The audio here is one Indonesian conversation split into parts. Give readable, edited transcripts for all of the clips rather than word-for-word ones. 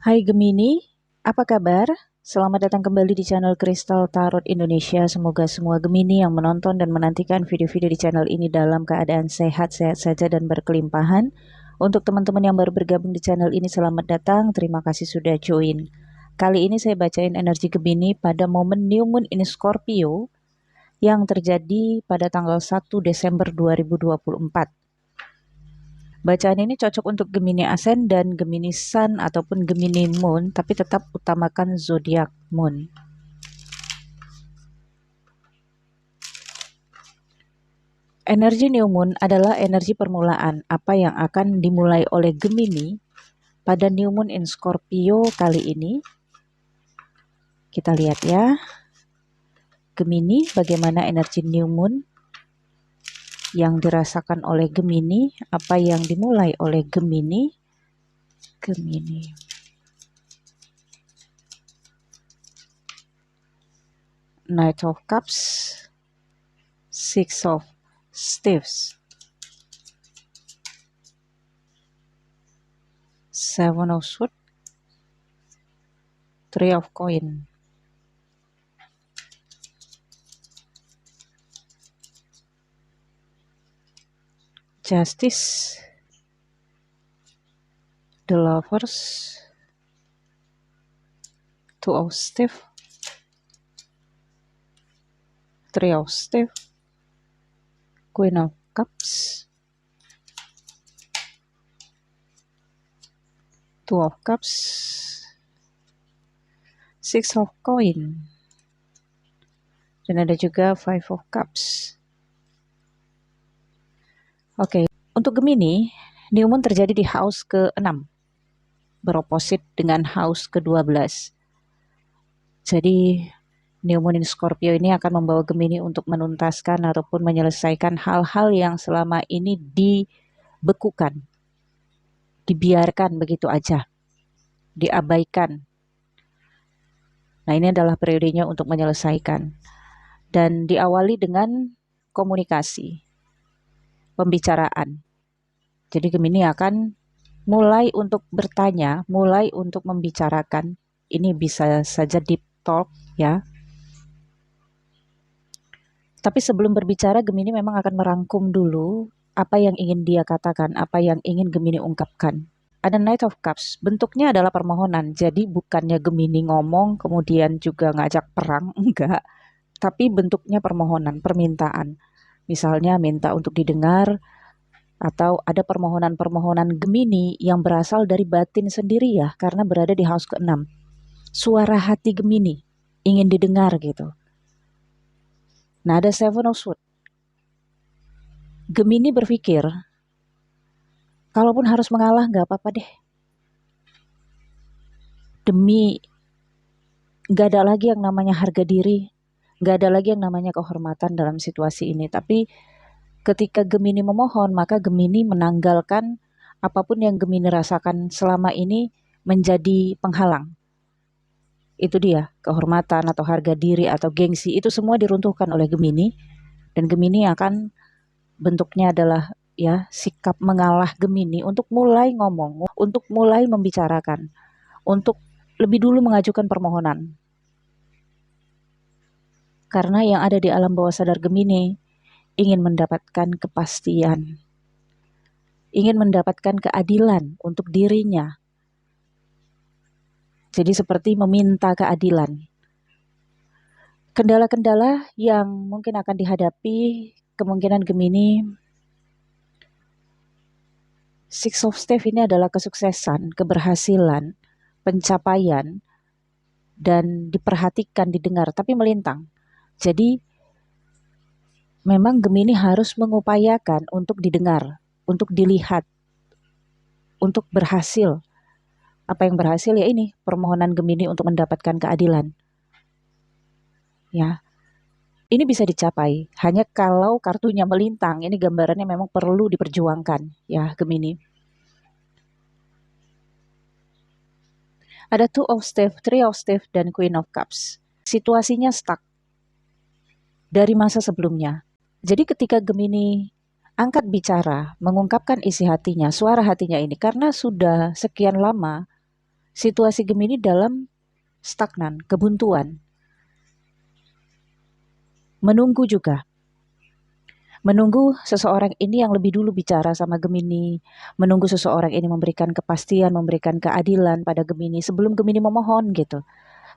Hai Gemini, apa kabar? Selamat datang kembali di channel Kristal Tarot Indonesia. Semoga semua Gemini yang menonton dan menantikan video-video di channel ini dalam keadaan sehat-sehat saja dan berkelimpahan. Untuk teman-teman yang baru bergabung di channel ini, selamat datang. Terima kasih sudah join. Kali ini saya bacain energi Gemini pada momen New Moon in Scorpio yang terjadi pada tanggal 1 Desember 2024. Bacaan ini cocok untuk Gemini Ascend dan Gemini Sun ataupun Gemini Moon, tapi tetap utamakan zodiak Moon. Energi New Moon adalah energi permulaan, apa yang akan dimulai oleh Gemini pada New Moon in Scorpio kali ini. Kita lihat ya, Gemini bagaimana energi New Moon yang dirasakan oleh Gemini, apa yang dimulai oleh Gemini. Knight of Cups, Six of Staves, Seven of Swords, Three of Coin. Justice, the Lovers, Two of Staves, Three of Staves, Queen of Cups, Two of Cups, Six of Coin, dan ada juga Five of Cups. Oke, untuk Gemini, New Moon terjadi di house ke-6, beroposit dengan house ke-12. Jadi, New Moon in Scorpio ini akan membawa Gemini untuk menuntaskan ataupun menyelesaikan hal-hal yang selama ini dibekukan, dibiarkan begitu aja, diabaikan. Nah, ini adalah periodenya untuk menyelesaikan. Dan diawali dengan komunikasi, pembicaraan. Jadi Gemini akan mulai untuk bertanya, mulai untuk membicarakan. Ini bisa saja deep talk ya. Tapi sebelum berbicara, Gemini memang akan merangkum dulu apa yang ingin dia katakan, apa yang ingin Gemini ungkapkan. Ada Knight of Cups, bentuknya adalah permohonan. Jadi bukannya Gemini ngomong kemudian juga ngajak perang, enggak. Tapi bentuknya permohonan, permintaan. Misalnya minta untuk didengar, atau ada permohonan-permohonan Gemini yang berasal dari batin sendiri ya, karena berada di house ke-6. Suara hati Gemini ingin didengar gitu. Nah, ada Seven of Swords. Gemini berpikir, kalaupun harus mengalah nggak apa-apa deh. Demi nggak ada lagi yang namanya harga diri, nggak ada lagi yang namanya kehormatan dalam situasi ini. Tapi ketika Gemini memohon, maka Gemini menanggalkan apapun yang Gemini rasakan selama ini menjadi penghalang. Itu dia, kehormatan atau harga diri atau gengsi, itu semua diruntuhkan oleh Gemini. Dan Gemini akan bentuknya adalah ya sikap mengalah Gemini untuk mulai ngomong, untuk mulai membicarakan, untuk lebih dulu mengajukan permohonan. Karena yang ada di alam bawah sadar Gemini ingin mendapatkan kepastian, ingin mendapatkan keadilan untuk dirinya. Jadi seperti meminta keadilan. Kendala-kendala yang mungkin akan dihadapi kemungkinan Gemini, Six of Staves ini adalah kesuksesan, keberhasilan, pencapaian, dan diperhatikan, didengar, tapi melintang. Jadi memang Gemini harus mengupayakan untuk didengar, untuk dilihat, untuk berhasil. Apa yang berhasil ya ini, permohonan Gemini untuk mendapatkan keadilan. Ya, ini bisa dicapai hanya kalau kartunya melintang. Ini gambarannya memang perlu diperjuangkan ya Gemini. Ada Two of Staves, Three of Staves, dan Queen of Cups. Situasinya stuck dari masa sebelumnya. Jadi ketika Gemini angkat bicara, mengungkapkan isi hatinya, suara hatinya ini, karena sudah sekian lama situasi Gemini dalam stagnan, kebuntuan. Menunggu juga. Menunggu seseorang ini yang lebih dulu bicara sama Gemini, menunggu seseorang ini memberikan kepastian, memberikan keadilan pada Gemini sebelum Gemini memohon gitu.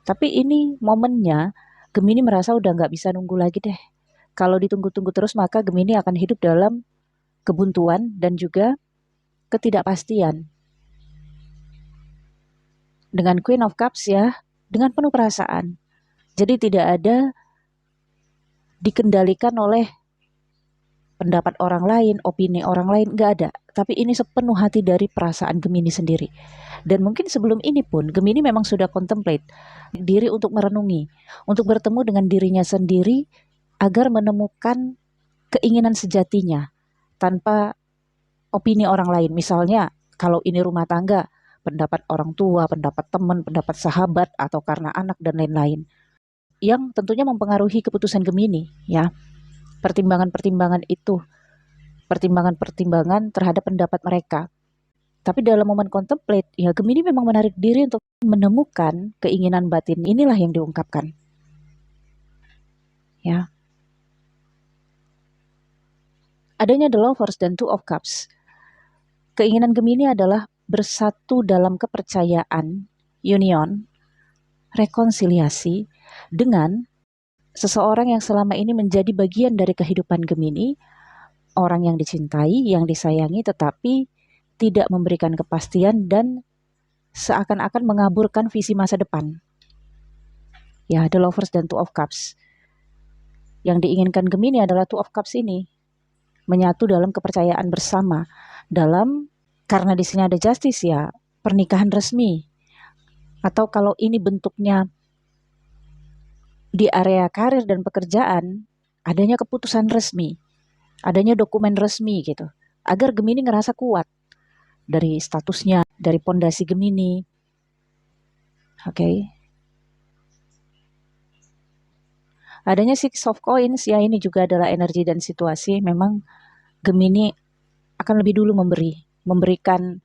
Tapi ini momennya Gemini merasa udah nggak bisa nunggu lagi deh. Kalau ditunggu-tunggu terus maka Gemini akan hidup dalam kebuntuan dan juga ketidakpastian. Dengan Queen of Cups ya, dengan penuh perasaan. Jadi tidak ada dikendalikan oleh pendapat orang lain, opini orang lain, nggak ada. Tapi ini sepenuh hati dari perasaan Gemini sendiri. Dan mungkin sebelum ini pun Gemini memang sudah contemplate diri untuk merenungi, untuk bertemu dengan dirinya sendiri agar menemukan keinginan sejatinya tanpa opini orang lain. Misalnya kalau ini rumah tangga, pendapat orang tua, pendapat teman, pendapat sahabat, atau karena anak dan lain-lain. Yang tentunya mempengaruhi keputusan Gemini ya. Pertimbangan-pertimbangan itu, pertimbangan-pertimbangan terhadap pendapat mereka. Tapi dalam momen contemplate, ya Gemini memang menarik diri untuk menemukan keinginan batin. Inilah yang diungkapkan. Ya. Adanya The Lovers dan Two of Cups. Keinginan Gemini adalah bersatu dalam kepercayaan, union, rekonsiliasi dengan seseorang yang selama ini menjadi bagian dari kehidupan Gemini, orang yang dicintai, yang disayangi, tetapi tidak memberikan kepastian dan seakan-akan mengaburkan visi masa depan. Ya, The Lovers dan Two of Cups. Yang diinginkan Gemini adalah Two of Cups ini menyatu dalam kepercayaan bersama, dalam karena di sini ada justice ya, pernikahan resmi. Atau kalau ini bentuknya di area karir dan pekerjaan, adanya keputusan resmi, adanya dokumen resmi gitu, agar Gemini ngerasa kuat dari statusnya, dari pondasi Gemini. Oke. Adanya Six of Coins ya, ini juga adalah energi dan situasi. Memang Gemini akan lebih dulu memberikan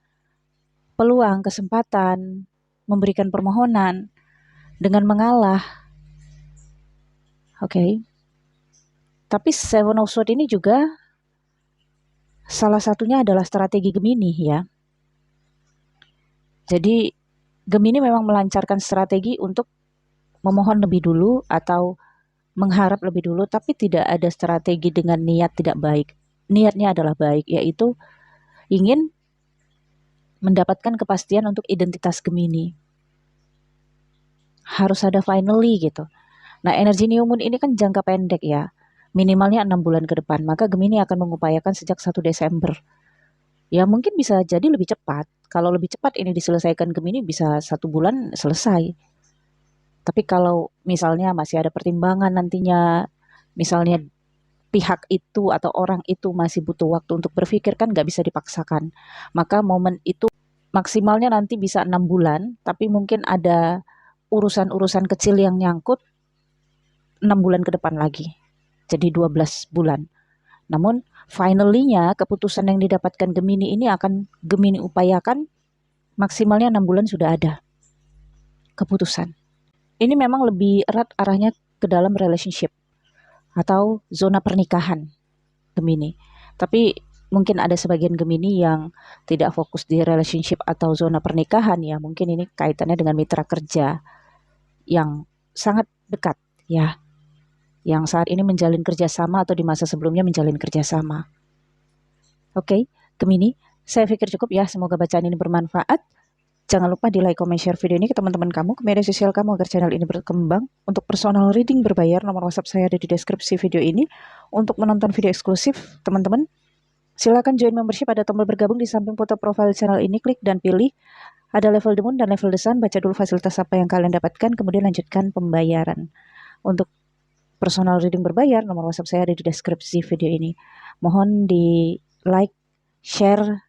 peluang, kesempatan, memberikan permohonan dengan mengalah. Oke. Tapi Seven of Swords ini juga salah satunya adalah strategi Gemini ya. Jadi Gemini memang melancarkan strategi untuk memohon lebih dulu atau mengharap lebih dulu, tapi tidak ada strategi dengan niat tidak baik. Niatnya adalah baik, yaitu ingin mendapatkan kepastian untuk identitas Gemini. Harus ada finally gitu. Nah, energi new moon ini kan jangka pendek ya. Minimalnya 6 bulan ke depan. Maka Gemini akan mengupayakan sejak 1 Desember. Ya mungkin bisa jadi lebih cepat. Kalau lebih cepat ini diselesaikan Gemini bisa 1 bulan selesai. Tapi kalau misalnya masih ada pertimbangan nantinya, misalnya pihak itu atau orang itu masih butuh waktu untuk berpikir, kan nggak bisa dipaksakan. Maka momen itu maksimalnya nanti bisa 6 bulan, tapi mungkin ada urusan-urusan kecil yang nyangkut 6 bulan ke depan lagi. Jadi 12 bulan. Namun finally-nya keputusan yang didapatkan Gemini ini akan Gemini upayakan maksimalnya 6 bulan sudah ada keputusan. Ini memang lebih erat arahnya ke dalam relationship atau zona pernikahan Gemini. Tapi mungkin ada sebagian Gemini yang tidak fokus di relationship atau zona pernikahan ya. Mungkin ini kaitannya dengan mitra kerja yang sangat dekat ya. Yang saat ini menjalin kerjasama atau di masa sebelumnya menjalin kerjasama. Oke, Gemini, saya pikir cukup ya. Semoga bacaan ini bermanfaat. Jangan lupa di like, comment, share video ini ke teman-teman kamu, ke media sosial kamu agar channel ini berkembang. Untuk personal reading berbayar, nomor WhatsApp saya ada di deskripsi video ini. Untuk menonton video eksklusif, teman-teman, silakan join membership, ada tombol bergabung di samping foto profil channel ini, klik dan pilih. Ada level the moon dan level the sun, baca dulu fasilitas apa yang kalian dapatkan, kemudian lanjutkan pembayaran. Untuk personal reading berbayar, nomor WhatsApp saya ada di deskripsi video ini. Mohon di like, share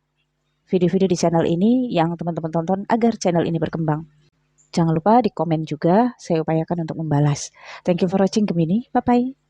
video-video di channel ini yang teman-teman tonton agar channel ini berkembang. Jangan lupa di komen juga, saya upayakan untuk membalas. Thank you for watching Gemini, bye-bye.